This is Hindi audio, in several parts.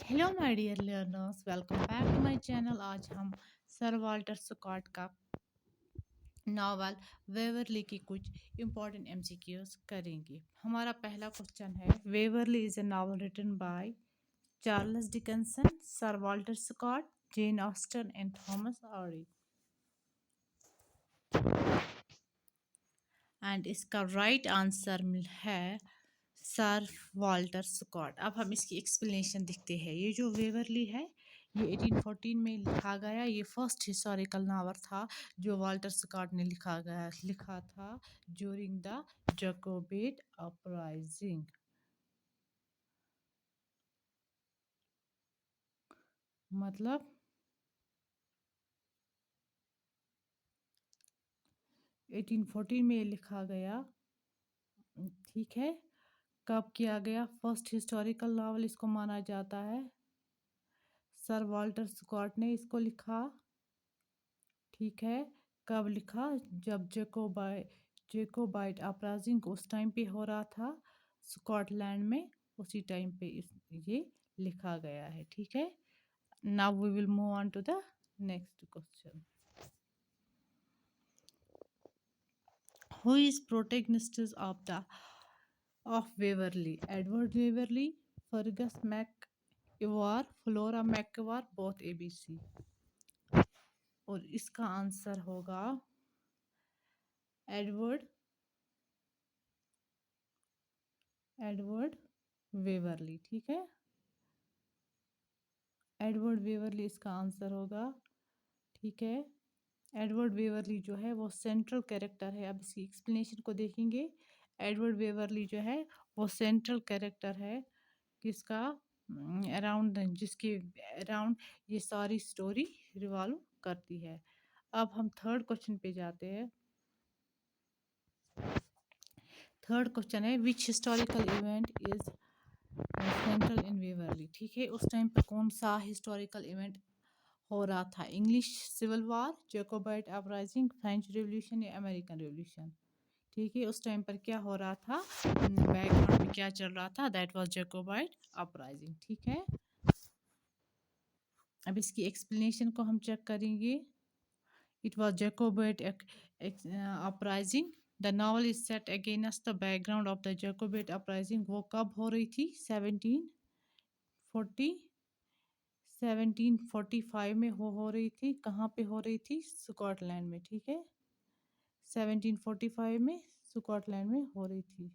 Hello my dear learners, welcome back to my channel. आज हम सर वाल्टर स्कॉट का नावल वेवरली की कुछ इंपॉर्टेंट एमसीक्यूज करेंगे। हमारा पहला क्वेश्चन है, Waverley is a novel written by Charles Dickenson, sir Walter Scott, Jane Austen and Thomas Aury. And इसका राइट आंसर है सर वाल्टर स्कॉट। अब हम इसकी एक्सप्लेनेशन देखते हैं। ये जो वेवरली है ये 1814 में लिखा गया। ये फर्स्ट हिस्टोरिकल नावल था जो वाल्टर स्कॉट ने लिखा था ड्यूरिंग द जैकोबिट अपराइजिंग। मतलब 1814 में लिखा गया। ठीक है, कब किया गया? फर्स्ट हिस्टोरिकल नावल इसको माना जाता है। सर वाल्टर स्कॉट ने इसको लिखा। ठीक है, कब लिखा? जब जेकोबाइट अपराइजिंग उस टाइम पे हो रहा था स्कॉटलैंड में, उसी टाइम पे ये लिखा गया है। ठीक है, now we will move on to the next question. Who is protagonist of the of Waverley? Edward Waverley, Fergus Mac Ivor, Flora MacIvor, both ABC. और इसका आंसर होगा एडवर्ड एडवर्ड वेवरली। ठीक है, एडवर्ड वेवरली इसका आंसर होगा। ठीक है, एडवर्ड वेवरली जो है वो सेंट्रल कैरेक्टर है। अब इसकी एक्सप्लेनेशन को देखेंगे। एडवर्ड वेवरली जो है वो सेंट्रल कैरेक्टर है किसका? अराउंड, जिसके अराउंड ये सारी स्टोरी रिवॉल्व करती है। अब हम थर्ड क्वेश्चन पे जाते हैं। थर्ड क्वेश्चन है, विच historical event is central in Waverly? ठीक है, उस टाइम पर कौन सा हिस्टोरिकल इवेंट हो रहा था? English civil war, Jacobite uprising, French revolution या अमेरिकन रेवोल्यूशन? ठीक है, उस टाइम पर क्या हो रहा था? बैकग्राउंड में क्या चल रहा था? That was Jacobite uprising. ठीक है, अब इसकी एक्सप्लेनेशन को हम चेक करेंगे। It was Jacobite uprising. The novel is set against the background of the Jacobite uprising. वो कब हो रही थी? 1745 में हो रही थी। कहाँ पे हो रही थी? स्कॉटलैंड में। ठीक है, 1745 में स्कॉटलैंड में हो रही थी।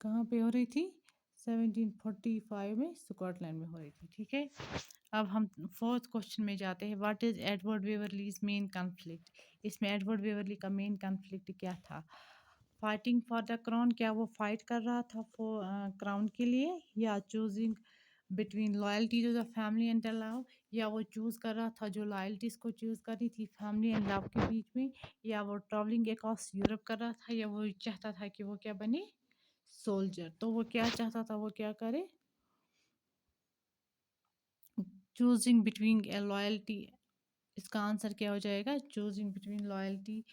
कहाँ पे हो रही थी? 1745 में स्कॉटलैंड में हो रही थी। ठीक है, अब हम फोर्थ क्वेश्चन में जाते हैं। What is Edward Waverley's main conflict? इसमें एडवर्ड वेवरली का मेन कॉन्फ्लिक्ट क्या था? फाइटिंग फॉर द क्राउन, क्या वो फाइट कर रहा था क्राउन के लिए? या choosing between loyalty to the family and the love, या वो चूज कर रहा था जो लॉयल्टीज को चूज करनी थी फैमिली एंड लव के बीच में, या वो ट्रैवलिंग अक्रॉस यूरोप कर रहा था, या वो चाहता था कि वो क्या बने? सोल्जर। तो वो क्या चाहता था? वो क्या करे? Choosing between loyalty. इसका आंसर क्या हो जाएगा? Choosing between loyalty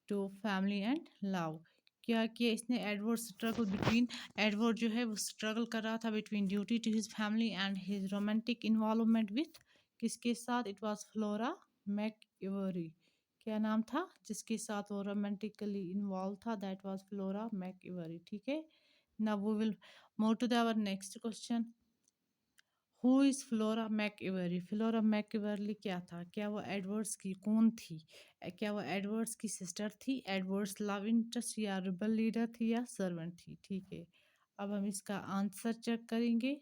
to family and love. क्या किया इसने? एडवर्ड स्ट्रगल बिटवीन, एडवर्ड जो है वो स्ट्रगल कर रहा था between duty to his family and his romantic involvement with किसके साथ? It was Flora Mac Ivor. क्या नाम था जिसके साथ वो रोमांटिकली इन्वॉल्व था? That was Flora Mac Ivor. ठीक है, now we will move to the our next question. Who is Flora MacIvor? Flora MacIvor क्या था? क्या वो एडवर्ड्स की कौन थी? क्या वो एडवर्ड्स की सिस्टर थी, एडवर्ड्स लव इंटरेस्ट, या रिबल लीडर थी, या सर्वेंट थी? ठीक है, अब हम इसका आंसर चेक करेंगे।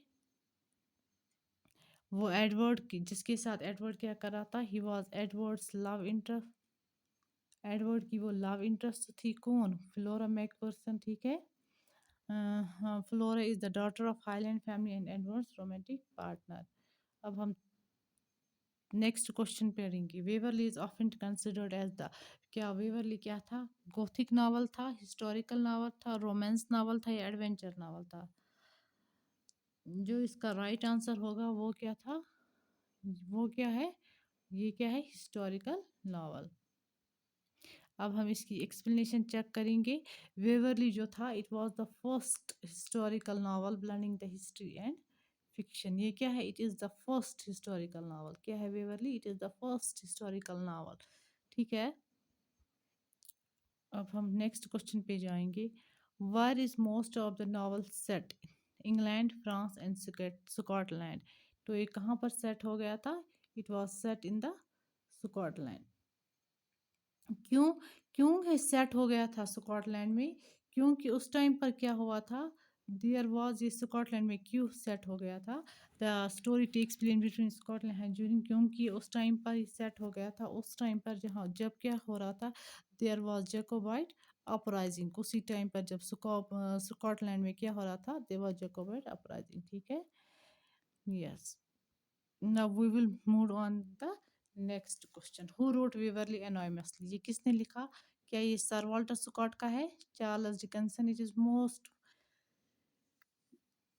वो एडवर्ड की, जिसके साथ एडवर्ड क्या कर रहा था? He was Edward's love interest. Edward की वो लव इंटरेस्ट थी। कौन? Flora MacPherson. ठीक है, Flora is the daughter of highland family and Edward's romantic partner. अब हम नेक्स्ट क्वेश्चन पढ़ेंगे। Waverley is often considered as the, क्या वेवरली क्या था? गोथिक नावल था, हिस्टोरिकल नावल था, रोमांस नावल था, या एडवेंचर नावल था? जो इसका राइट आंसर होगा वो क्या था? वो क्या है? ये क्या है? Historical novel. अब हम इसकी एक्सप्लेनेशन चेक करेंगे। वेवरली जो था, it was the first historical novel blending the history and fiction. ये क्या है? It is the first historical novel. क्या है Waverley? It is the first historical novel. ठीक है। अब हम नेक्स्ट क्वेश्चन पे जाएंगे। Where is most of the novel set? England, France and Scotland. तो ये कहाँ पर सेट हो गया था? It was set in the Scotland. क्यों? क्यों है सेट हो गया था स्कॉटलैंड में? क्योंकि उस टाइम पर क्या हुआ था? देयर वाज, ये स्कॉटलैंड में क्यों सेट हो गया था? The story takes place between Scotland and during, क्योंकि उस टाइम पर ही सेट हो गया था। उस टाइम पर जहाँ जब क्या हो रहा था? There was Jacobite uprising. उसी टाइम पर जब स्कॉटलैंड में क्या हो रहा था? There was Jacobite uprising. ठीक है। Yes. Now we will move on the next question. Who wrote Waverly Anonymously? ये किसने लिखा? क्या ये सर वॉल्टर स्कॉट का है? Charles Dickenson. It is most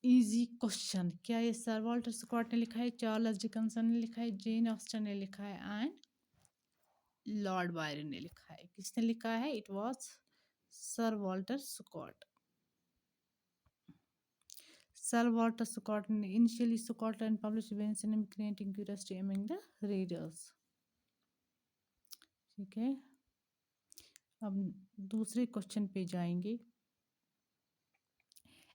easy question. क्या ये सर वॉल्टर स्कॉट ने लिखा है? चार्ल्स डिकन्सन ने लिखा है? जेन ऑस्टन ने लिखा है? एंड लॉर्ड बायरन ने लिखा है? किसने लिखा है? It was sir Walter Scott. Sir Walter Scott initially Scotland published events in creating curiosity among the readers. ठीक है। अब दूसरे क्वेश्चन पे जाएंगे।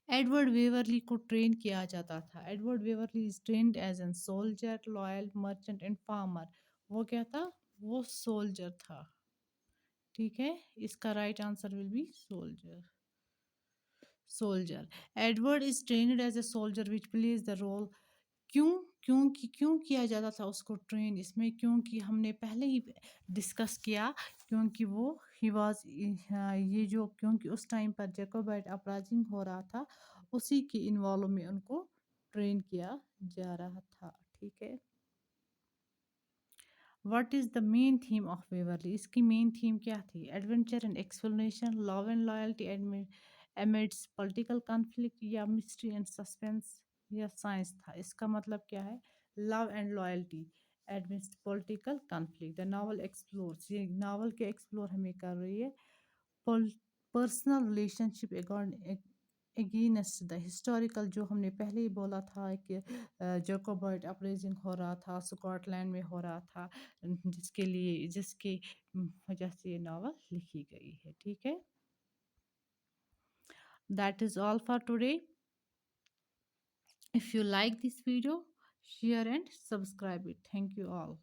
एडवर्ड वेवरली को ट्रेन किया जाता था। Edward Waverley is trained as an soldier, loyal, merchant and farmer. वो क्या था? वो सोल्जर था। ठीक है। इसका right answer will be soldier. Soldier. Edward is trained as a soldier which plays the role. क्यों? क्यों किया जाता था उसको ट्रेन इसमें? क्योंकि हमने पहले ही डिस्कस किया। क्योंकि वो ही वाज, ये जो, क्योंकि उस टाइम पर जैकोबाइट अपराइजिंग हो रहा था, उसी के इन्वॉल्व में उनको ट्रेन किया जा रहा था। ठीक है। What is the main theme of Waverley? इसकी मेन थीम क्या थी? Adventure and exploration, love and loyalty amidst political conflict, या मिस्ट्री एंड सस्पेंस, या साइंस था? इसका मतलब क्या है? Love and loyalty amidst political conflict. The novel explores, ये नावल के एक्सप्लोर हमें कर रही है personal relationship against the historical, जो हमने पहले ही बोला था कि जैकोबाइट अपरेजिंग हो रहा था, स्कॉटलैंड में हो रहा था, जिसके वजह से ये नावल लिखी गई है। ठीक है। That is all for today. If you like this video, share and subscribe it. Thank you all.